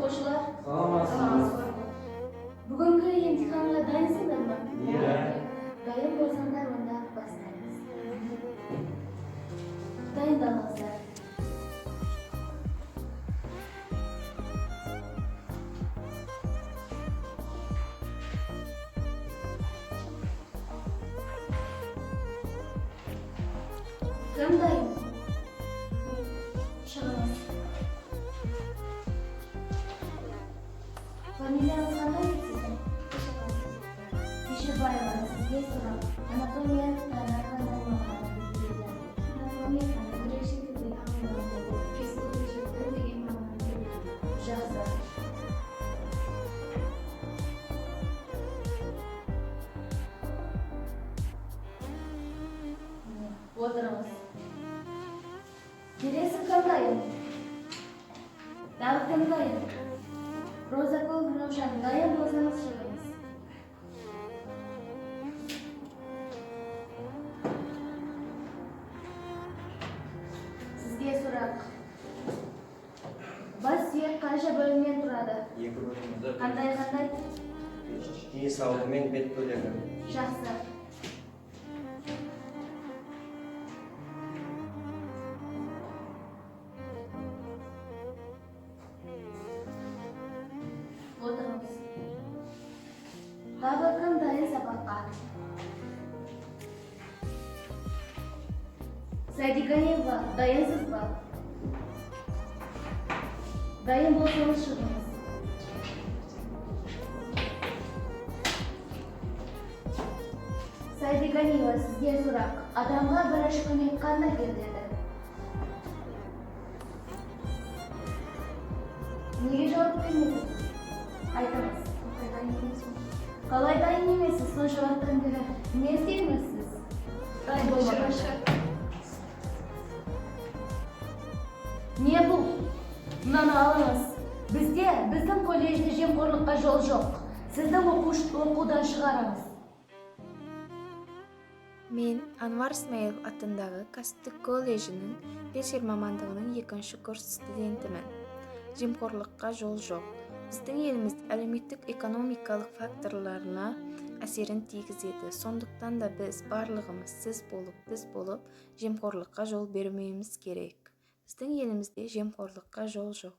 оқушылар. Саламатсызбы. Бүгінгі емтиханға дайынсыңдар ма? Иә. Дайын болсаңдар, онда бастаймыз. Дайындалыңыздар. Кім дайын? Шығыңыз. Фамилияңыз қандай еді сіздің? Кешірбаева, сізге сұрақ. Анатомия қандай мамандық береді? Анатомия ерекшелігі мамандығы. Физиология деген мамандық береді. Жақсы. Отырыңыз. Келесі кім дайын? Тағы кім дайын? Розакол Раушан, дайын болсаңыз шығыңыз. Сізге сұрақ. Бас сүйек қанша бөлімнен тұрады? 2 бөлімді. Қандай? Ес алды мен бет бөлігі. Жақсы. Отырыңыз. Тағы кім дайын сабаққа? Сәдиғалиева, дайынсыз ба? Дайын болсаңыз шығыңыз. Сәдиғалиева, сізге сұрақ. Адамға бірінші көмек қандай беріледі? Неге жауап бермедіңіз? Айтыңыз. Қалай дайын емессіз? Сонша уақыттан бері не істедіңіз? Дайын болмаған. Не бұл? Мынаны алыңыз. Біздің колледжде жемқорлыққа жол жоқ. Сізді оқудан шығарамыз. Мен Анвар Исмаилов атындағы кәсіптік колледжінің фельдшер мамандығының 2-ші курс студентімін. Жемқорлыққа жол жоқ. Біздің еліміз әлеуметтік-экономикалық факторларына әсерін тигізеді. Сондықтан да біз барлығымыз біз болып жемқорлыққа жол бермеуіміз керек. Біздің елімізде жемқорлыққа жол жоқ.